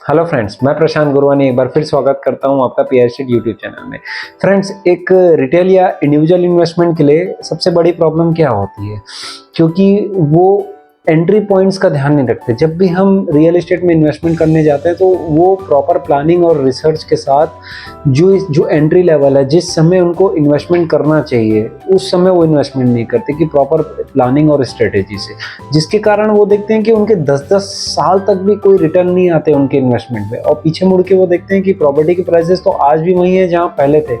Hello friends, मैं प्रशांत गुरवानी एक बार फिर स्वागत करता हूं आपका पीआईसी यूट्यूब चैनल में। फ्रेंड्स, एक रिटेल या इंडिविजुअल इन्वेस्टमेंट के लिए सबसे बड़ी प्रॉब्लम क्या होती है? क्योंकि वो एंट्री पॉइंट्स का ध्यान नहीं रखते। जब भी हम रियल एस्टेट में इन्वेस्टमेंट करने जाते हैं तो वो प्रॉपर प्लानिंग और रिसर्च के साथ जो एंट्री लेवल है, जिस समय उनको इन्वेस्टमेंट करना चाहिए उस समय वो इन्वेस्टमेंट नहीं करते कि प्रॉपर प्लानिंग और स्ट्रेटेजी से, जिसके कारण वो देखते हैं कि उनके 10-10 साल तक भी कोई रिटर्न नहीं आते उनके इन्वेस्टमेंट पे, और पीछे मुड़ के वो देखते हैं कि प्रॉपर्टी के प्राइसेस तो आज भी वही है जहाँ पहले थे,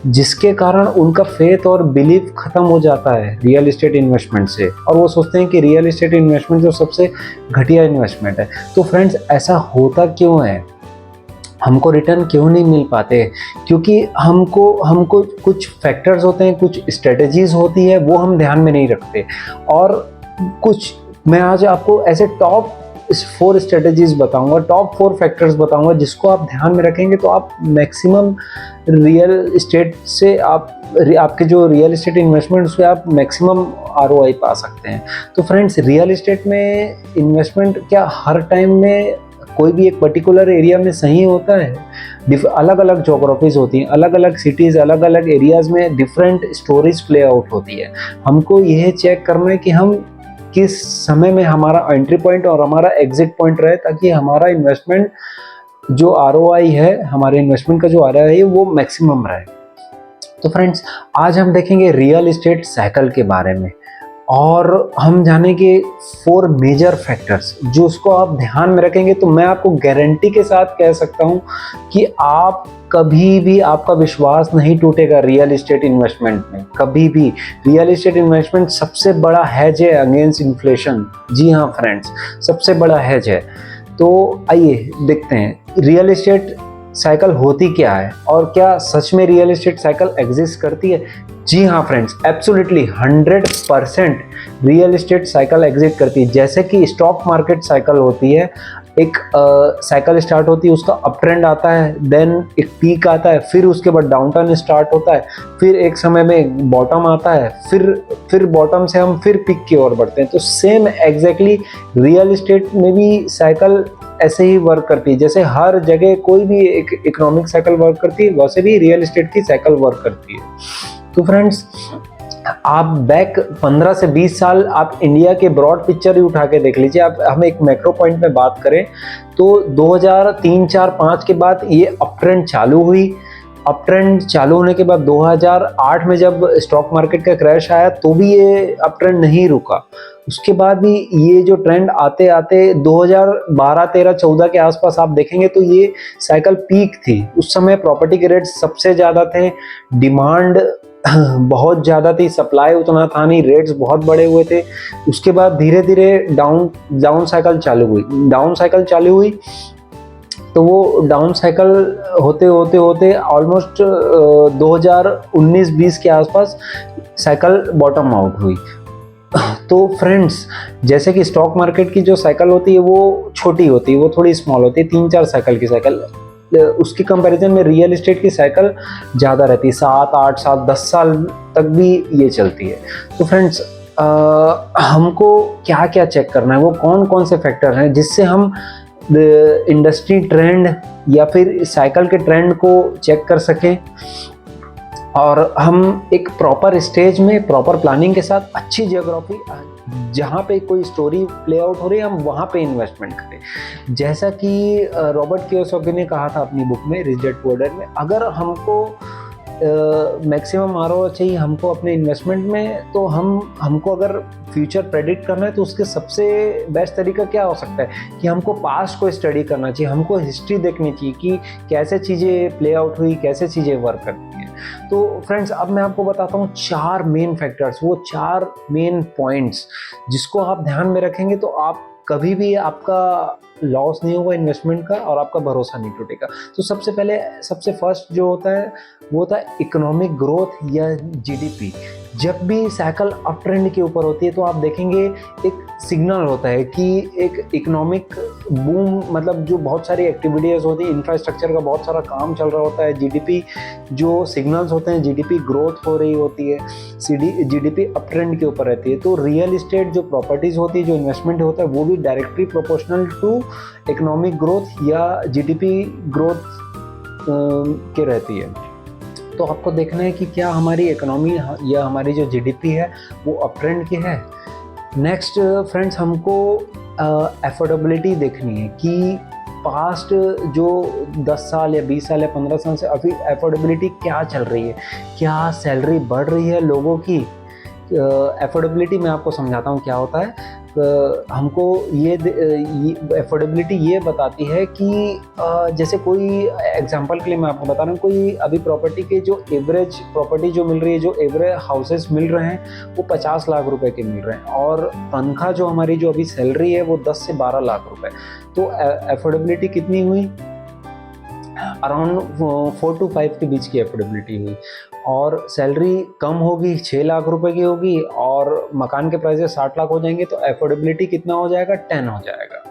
जिसके कारण उनका फेथ और बिलीफ खत्म हो जाता है रियल एस्टेट इन्वेस्टमेंट से, और वो सोचते हैं कि रियल एस्टेट इन्वेस्टमेंट जो सबसे घटिया इन्वेस्टमेंट है। तो फ्रेंड्स, ऐसा होता क्यों है? हमको रिटर्न क्यों नहीं मिल पाते? क्योंकि हमको कुछ फैक्टर्स होते हैं, कुछ स्ट्रेटजीज होती है, वो हम ध्यान में नहीं रखते। और कुछ मैं आज आपको ऐसे टॉप 4 स्ट्रेटजीज बताऊंगा, टॉप 4 फैक्टर्स बताऊंगा, जिसको आप ध्यान में रखेंगे तो आप मैक्सिमम रियल एस्टेट से आपके जो रियल एस्टेट इन्वेस्टमेंट उस पर आप मैक्सिमम आरओआई पा सकते हैं। तो फ्रेंड्स, रियल एस्टेट में इन्वेस्टमेंट क्या हर टाइम में कोई भी एक पर्टिकुलर एरिया में सही होता है? अलग अलग जोग्राफीज होती हैं, अलग अलग सिटीज़, अलग अलग एरियाज़ में डिफरेंट स्टोरीज प्ले आउट होती है। हमको यह चेक करना है कि हम किस समय में हमारा एंट्री पॉइंट और हमारा एग्जिट पॉइंट रहे, ताकि हमारा इन्वेस्टमेंट जो आरओआई है, हमारे इन्वेस्टमेंट का जो आरओआई है वो मैक्सिमम रहे। तो फ्रेंड्स, आज हम देखेंगे रियल एस्टेट साइकिल के बारे में, और हम जानेंगे 4 मेजर फैक्टर्स जो उसको आप ध्यान में रखेंगे तो मैं आपको गारंटी के साथ कह सकता हूं कि आप कभी भी, आपका विश्वास नहीं टूटेगा रियल एस्टेट इन्वेस्टमेंट में, कभी भी। रियल एस्टेट इन्वेस्टमेंट सबसे बड़ा हेज है अगेंस्ट इन्फ्लेशन। जी हाँ फ्रेंड्स, सबसे बड़ा हेज है। तो आइए देखते हैं रियल एस्टेट साइकिल होती क्या है, और क्या सच में रियल एस्टेट साइकिल एग्जिस्ट करती है? जी हाँ friends, absolutely 100% real estate cycle exist करती है। जैसे कि स्टॉक मार्केट साइकिल होती है, एक साइकिल स्टार्ट होती है, उसका अप ट्रेंड आता है, देन एक पीक आता है, फिर उसके बाद डाउन टर्न स्टार्ट होता है, फिर एक समय में बॉटम आता है, फिर बॉटम से हम फिर पीक की ओर बढ़ते हैं। तो सेम एग्जैक्टली रियल एस्टेट में भी साइकिल ऐसे ही वर्क करती है। जैसे हर जगह कोई भी एक इकोनॉमिक साइकिल वर्क करती है, वैसे भी रियल एस्टेट की साइकिल वर्क करती है। तो फ्रेंड्स, आप बैक 15 से 20 साल आप इंडिया के ब्रॉड पिक्चर ही उठा के देख लीजिए। आप हम एक मैक्रो पॉइंट में बात करें तो 2003, 4, 5 के बाद ये अप ट्रेंड चालू हुई। अप ट्रेंड चालू होने के बाद 2008 में जब स्टॉक मार्केट का क्रैश आया तो भी ये अप ट्रेंड नहीं रुका। उसके बाद भी ये जो ट्रेंड आते आते 2012, 13, 14 के आसपास आप देखेंगे तो ये साइकिल पीक थी। उस समय प्रॉपर्टी के रेट सबसे ज़्यादा थे, डिमांड बहुत ज़्यादा थी, सप्लाई उतना था नहीं, रेट्स बहुत बड़े हुए थे। उसके बाद धीरे धीरे डाउन साइकिल चालू हुई। तो वो डाउन साइकिल होते ऑलमोस्ट 2019-20 के आसपास साइकिल बॉटम आउट हुई। तो फ्रेंड्स, जैसे कि स्टॉक मार्केट की जो साइकिल होती है वो छोटी होती है, वो थोड़ी स्मॉल होती है, 3-4 साइकिल की साइकिल। उसके कंपैरिजन में रियल एस्टेट की साइकिल ज़्यादा रहती है, 7, 8 साल, 10 साल तक भी ये चलती है। तो फ्रेंड्स, हमको क्या क्या चेक करना है, वो कौन कौन से फैक्टर हैं जिससे हम इंडस्ट्री ट्रेंड या फिर साइकिल के ट्रेंड को चेक कर सकें, और हम एक प्रॉपर स्टेज में प्रॉपर प्लानिंग के साथ अच्छी जियोग्राफी जहाँ पे कोई स्टोरी प्ले आउट हो रही है हम वहाँ पे इन्वेस्टमेंट करें। जैसा कि रॉबर्ट कियोसाकी ने कहा था अपनी बुक में रिच डैड पुअर डैड में, अगर हमको मैक्सिमम आरओआई चाहिए हमको अपने इन्वेस्टमेंट में, तो हमको अगर फ्यूचर प्रेडिक्ट करना है तो उसके सबसे बेस्ट तरीका क्या हो सकता है कि हमको पास्ट को स्टडी करना चाहिए, हमको हिस्ट्री देखनी चाहिए कि कैसे चीज़ें प्ले आउट हुई, कैसे चीज़ें वर्क करती हैं। तो फ्रेंड्स, अब मैं आपको बताता हूँ 4 मेन फैक्टर्स, वो 4 मेन पॉइंट्स जिसको आप ध्यान में रखेंगे तो आप कभी भी आपका लॉस नहीं होगा इन्वेस्टमेंट का, और आपका भरोसा नहीं टूटेगा। तो सबसे फर्स्ट जो होता है वो होता है इकोनॉमिक ग्रोथ या जीडीपी। जब भी साइकिल अप ट्रेंड के ऊपर होती है तो आप देखेंगे एक सिग्नल होता है कि एक इकोनॉमिक बूम, मतलब जो बहुत सारी एक्टिविटीज़ होती है, इंफ्रास्ट्रक्चर का बहुत सारा काम चल रहा होता है, जीडीपी जो सिग्नल्स होते हैं, जीडीपी ग्रोथ हो रही होती है, जीडीपी अप ट्रेंड के ऊपर रहती है। तो रियल इस्टेट जो प्रॉपर्टीज़ होती है, जो इन्वेस्टमेंट होता है, वो भी directly proportional to economic growth या जीडीपी ग्रोथ के रहती है। तो आपको देखना है कि क्या हमारी इकोनॉमी या हमारी जो जीडीपी है वो अप ट्रेंड की है। नेक्स्ट फ्रेंड्स, हमको एफोर्डेबिलिटी देखनी है कि पास्ट जो 10 साल या 20 साल या 15 साल से अभी एफोर्डेबिलिटी क्या चल रही है, क्या सैलरी बढ़ रही है लोगों की। एफोर्डेबिलिटी मैं आपको समझाता हूँ क्या होता है। हमको ये एफोर्डेबिलिटी ये बताती है कि जैसे कोई एग्जांपल के लिए मैं आपको बता रहा हूँ, कोई अभी प्रॉपर्टी के जो एवरेज प्रॉपर्टी जो मिल रही है, जो एवरेज हाउसेस मिल रहे हैं वो 50 लाख रुपए के मिल रहे हैं, और तनख्वाह जो हमारी जो अभी सैलरी है वो 10 से 12 लाख रुपए। तो एफोर्डेबिलिटी कितनी हुई? अराउंड 4 to 5 के बीच की एफोर्डेबिलिटी हुई। और सैलरी कम होगी, 6 लाख रुपए की होगी, और मकान के प्राइसेस 60 लाख हो जाएंगे, तो एफोर्डेबिलिटी कितना हो जाएगा? 10 हो जाएगा।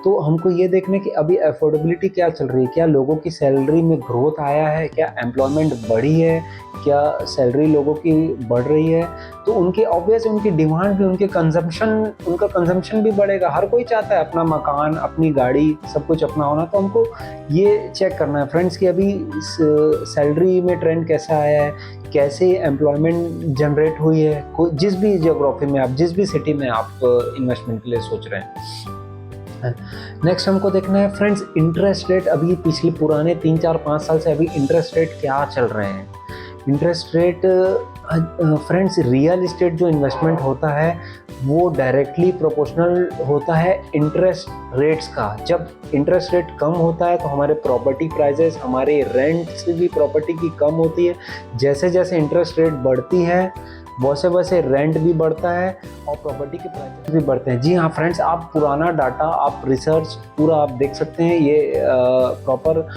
तो हमको ये देखना है कि अभी एफोर्डेबिलिटी क्या चल रही है, क्या लोगों की सैलरी में ग्रोथ आया है, क्या एम्प्लॉयमेंट बढ़ी है, क्या सैलरी लोगों की बढ़ रही है। तो उनकी ऑब्वियस उनकी डिमांड भी, उनका कंजम्पशन भी बढ़ेगा। हर कोई चाहता है अपना मकान, अपनी गाड़ी, सब कुछ अपना होना। तो हमको ये चेक करना है फ्रेंड्स कि अभी सैलरी में ट्रेंड कैसा आया है, कैसे एम्प्लॉयमेंट जनरेट हुई है, जिस भी जियोग्राफी में आप, जिस भी सिटी में आप इन्वेस्टमेंट के लिए सोच रहे हैं। नेक्स्ट हमको देखना है फ्रेंड्स इंटरेस्ट रेट। अभी पिछले पुराने 3, 4, 5 साल से अभी इंटरेस्ट रेट क्या चल रहे हैं। Interest rate friends, real estate जो इन्वेस्टमेंट होता है वो डायरेक्टली प्रोपोर्शनल होता है इंटरेस्ट रेट्स का। जब इंटरेस्ट रेट कम होता है तो हमारे प्रॉपर्टी प्राइजेस, हमारे रेंट से भी प्रॉपर्टी की कम होती है। जैसे जैसे इंटरेस्ट रेट बढ़ती है वैसे वैसे रेंट भी बढ़ता है और प्रॉपर्टी के प्राइसेस भी बढ़ते हैं। जी हाँ फ्रेंड्स, आप पुराना डाटा, आप रिसर्च पूरा आप देख सकते हैं। ये प्रॉपर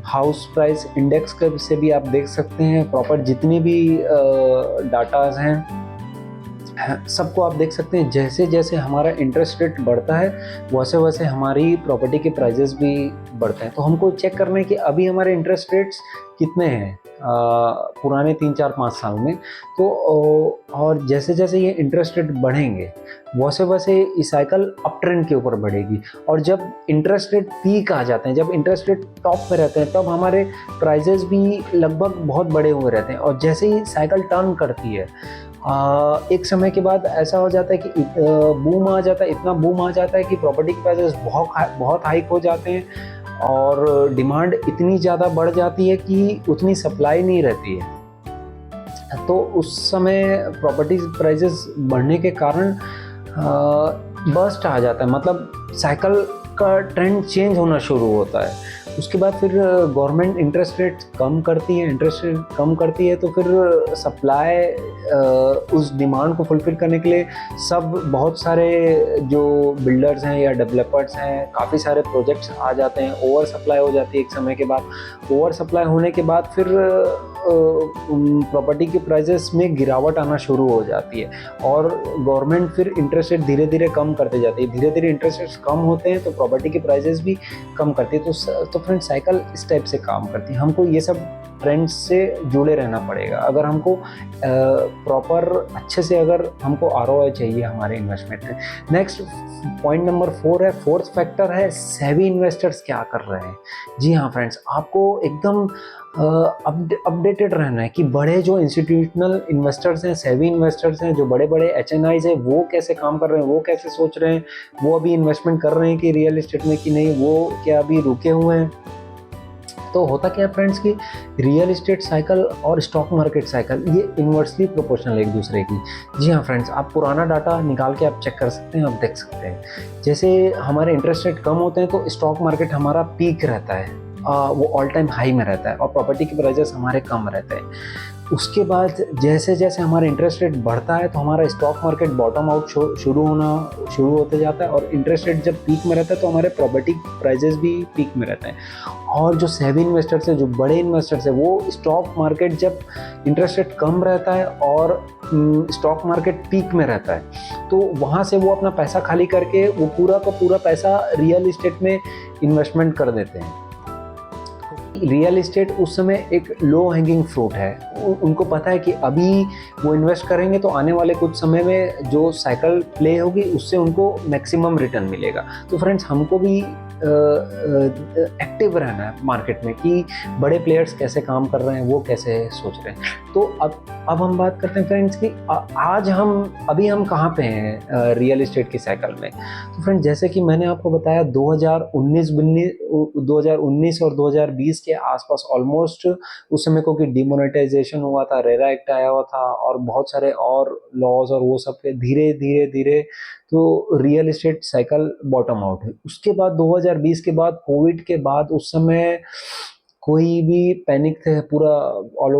हाउस प्राइस इंडेक्स से भी आप देख सकते हैं। प्रॉपर जितनी भी डाटाज हैं सबको आप देख सकते हैं। जैसे जैसे हमारा इंटरेस्ट रेट बढ़ता है वैसे वैसे हमारी प्रॉपर्टी के प्राइजेस भी बढ़ते हैं। तो हमको चेक करना है कि अभी हमारे इंटरेस्ट रेट्स कितने हैं पुराने 3, 4, 5 साल में। तो और जैसे जैसे ये इंटरेस्ट रेट बढ़ेंगे वैसे वैसे ये साइकिल अप ट्रेंड के ऊपर बढ़ेगी। और जब इंटरेस्ट रेट पीक आ जाते हैं, जब इंटरेस्ट रेट टॉप पे रहते हैं, तब हमारे प्राइजेस भी लगभग बहुत बड़े हुए रहते हैं। और जैसे ही साइकिल टर्न करती है एक समय के बाद ऐसा हो जाता है कि बूम आ जाता है, इतना बूम आ जाता है कि प्रॉपर्टी के प्राइसेस बहुत हाइक हो जाते हैं और डिमांड इतनी ज़्यादा बढ़ जाती है कि उतनी सप्लाई नहीं रहती है। तो उस समय प्रॉपर्टी प्राइसेस बढ़ने के कारण बस्ट आ जाता है, मतलब साइकिल का ट्रेंड चेंज होना शुरू होता है। उसके बाद फिर गवर्नमेंट इंटरेस्ट रेट कम करती है तो फिर सप्लाई उस डिमांड को फुलफिल करने के लिए बहुत सारे जो बिल्डर्स हैं या डेवलपर्स हैं, काफ़ी सारे प्रोजेक्ट्स आ जाते हैं। ओवर सप्लाई हो जाती है एक समय के बाद। ओवर सप्लाई होने के बाद फिर प्रॉपर्टी के प्राइसेस में गिरावट आना शुरू हो जाती है और गवर्नमेंट फिर इंटरेस्ट रेट धीरे धीरे कम करते जाती है। धीरे धीरे इंटरेस्ट रेट्स कम होते हैं तो प्रॉपर्टी के प्राइसेस भी कम करती है। तो फ्रेंड साइकिल इस टाइप से काम करती है। हमको ये सब ट्रेंड्स से जुड़े रहना पड़ेगा अगर हमको प्रॉपर अच्छे से, अगर हमको ROI चाहिए हमारे इन्वेस्टमेंट में। नेक्स्ट पॉइंट नंबर 4 है, फोर्थ फैक्टर है सेवी इन्वेस्टर्स क्या कर रहे हैं। जी हाँ फ्रेंड्स, आपको एकदम अपडेटेड रहना है कि बड़े जो इंस्टीट्यूशनल इन्वेस्टर्स हैं, सेवी इन्वेस्टर्स हैं, जो बड़े बड़े HNIs हैं, वो कैसे काम कर रहे हैं, वो कैसे सोच रहे हैं, वो अभी इन्वेस्टमेंट कर रहे हैं कि रियल एस्टेट में कि नहीं, वो क्या अभी रुके हुए हैं। तो होता क्या है फ्रेंड्स कि रियल एस्टेट साइकिल और स्टॉक मार्केट साइकिल ये इन्वर्सली प्रोपोर्शनल एक दूसरे की। जी हाँ फ्रेंड्स, आप पुराना डाटा निकाल के आप चेक कर सकते हैं, आप देख सकते हैं। जैसे हमारे इंटरेस्ट रेट कम होते हैं तो स्टॉक मार्केट हमारा पीक रहता है, वो ऑल टाइम हाई में रहता है और प्रॉपर्टी के प्राइसेस हमारे कम रहते हैं। उसके बाद जैसे जैसे हमारा इंटरेस्ट रेट बढ़ता है तो हमारा स्टॉक मार्केट बॉटम आउट शुरू होते जाता है और इंटरेस्ट रेट जब पीक में रहता है तो हमारे प्रॉपर्टी प्राइजेस भी पीक में रहते हैं। और जो सेवी इन्वेस्टर्स हैं, जो बड़े इन्वेस्टर्स हैं, वो स्टॉक मार्केट जब इंटरेस्ट रेट कम रहता है और स्टॉक मार्केट पीक में रहता है, तो वहाँ से वो अपना पैसा खाली करके वो पूरा का पूरा पैसा रियल इस्टेट में इन्वेस्टमेंट कर देते हैं। रियल इस्टेट उस समय एक लो हैंगिंग फ्रूट है, उनको पता है कि अभी वो इन्वेस्ट करेंगे तो आने वाले कुछ समय में जो साइकिल प्ले होगी उससे उनको मैक्सिमम रिटर्न मिलेगा। तो फ्रेंड्स, हमको भी एक्टिव रहना है मार्केट में कि बड़े प्लेयर्स कैसे काम कर रहे हैं, वो कैसे सोच रहे हैं। तो अब हम बात करते हैं फ्रेंड्स कि आज हम कहाँ पे हैं रियल इस्टेट की साइकिल में। तो फ्रेंड्स, जैसे कि मैंने आपको बताया 2019 और 2020 के आसपास ऑलमोस्ट उस समय को कि डिमोनेटाइजेशन हुआ था, रेरा एक्ट आया हुआ था और बहुत सारे और लॉज और वो सब के धीरे धीरे धीरे तो real estate cycle bottom out है। उसके बाद 2020 के बाद कोविड के बाद उस समय कोई भी पैनिक थे, पूरा ऑल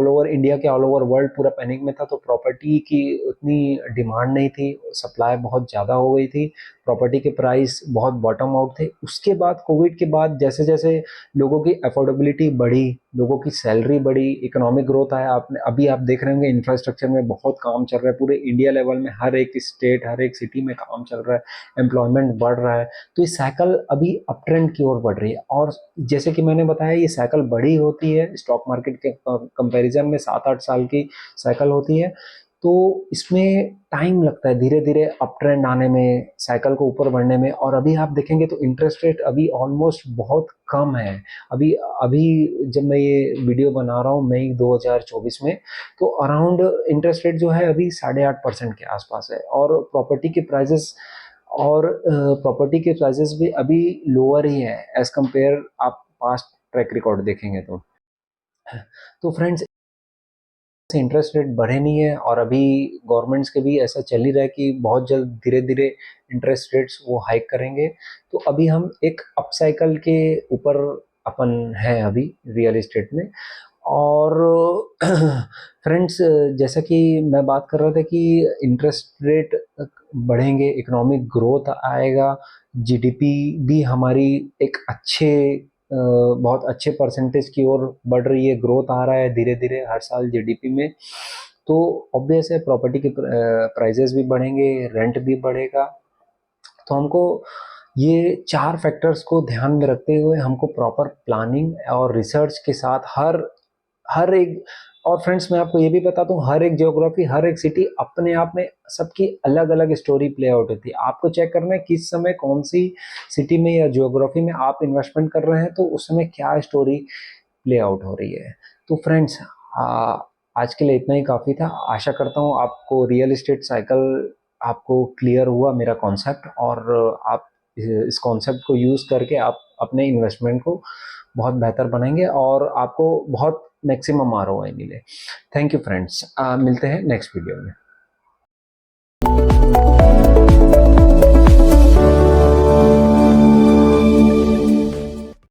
ओवर इंडिया के ऑल ओवर वर्ल्ड पूरा पैनिक में था। तो प्रॉपर्टी की उतनी डिमांड नहीं थी, सप्लाई बहुत ज़्यादा हो गई थी, प्रॉपर्टी के प्राइस बहुत बॉटम आउट थे। उसके बाद कोविड के बाद जैसे जैसे लोगों की अफोर्डेबिलिटी बढ़ी, लोगों की सैलरी बढ़ी, इकोनॉमिक ग्रोथ आया। आपने अभी आप देख रहे होंगे इंफ्रास्ट्रक्चर में बहुत काम चल रहा है, पूरे इंडिया लेवल में हर एक स्टेट हर एक सिटी में काम चल रहा है, एम्प्लॉयमेंट बढ़ रहा है। तो ये साइकिल अभी अप ट्रेंड की ओर बढ़ रही है। और जैसे कि मैंने बताया, ये साइकिल बड़ी होती है, स्टॉक मार्केट के कंपैरिजन में 7-8 साल की साइकिल होती है। तो इसमें टाइम लगता है धीरे धीरे अप ट्रेंड आने में, साइकिल को ऊपर बढ़ने में। और अभी आप देखेंगे तो इंटरेस्ट रेट अभी ऑलमोस्ट बहुत कम है। अभी अभी जब मैं ये वीडियो बना रहा हूँ मई 2024 में, तो अराउंड इंटरेस्ट रेट जो है अभी 8.5% के आसपास है। और प्रॉपर्टी के प्राइजेस भी अभी लोअर ही है एज कंपेयर, आप पास्ट ट्रैक रिकॉर्ड देखेंगे तो फ्रेंड्स, इंटरेस्ट रेट बढ़े नहीं है। और अभी गवर्नमेंट्स के भी ऐसा चल ही रहा है कि बहुत जल्द धीरे धीरे इंटरेस्ट रेट्स वो हाइक करेंगे। तो अभी हम एक अप साइकिल के ऊपर अपन है अभी रियल एस्टेट में। और फ्रेंड्स, जैसा कि मैं बात कर रहा था कि इंटरेस्ट रेट बढ़ेंगे, इकोनॉमिक ग्रोथ आएगा, जीडीपी भी हमारी एक बहुत अच्छे परसेंटेज की ओर बढ़ रही है, ग्रोथ आ रहा है धीरे धीरे हर साल जीडीपी में। तो ऑब्वियस है प्रॉपर्टी के प्राइजेस भी बढ़ेंगे, रेंट भी बढ़ेगा। तो हमको ये 4 फैक्टर्स को ध्यान में रखते हुए हमको प्रॉपर प्लानिंग और रिसर्च के साथ हर हर एक। और फ्रेंड्स, मैं आपको ये भी बताता हूँ, हर एक ज्योग्राफी हर एक सिटी अपने आप में सबकी अलग अलग स्टोरी प्ले आउट होती है। आपको चेक करना है किस समय कौन सी सिटी में या ज्योग्राफी में आप इन्वेस्टमेंट कर रहे हैं, तो उस समय क्या स्टोरी प्ले आउट हो रही है। तो फ्रेंड्स, आज के लिए इतना ही काफ़ी था। आशा करता हूँ आपको रियल एस्टेट साइकिल आपको क्लियर हुआ मेरा कॉन्सेप्ट, और आप इस कॉन्सेप्ट को यूज़ करके आप अपने इन्वेस्टमेंट को बहुत बेहतर बनाएंगे और आपको बहुत मैक्सिमम आरओआई मिले। थैंक यू फ्रेंड्स, मिलते हैं नेक्स्ट वीडियो में।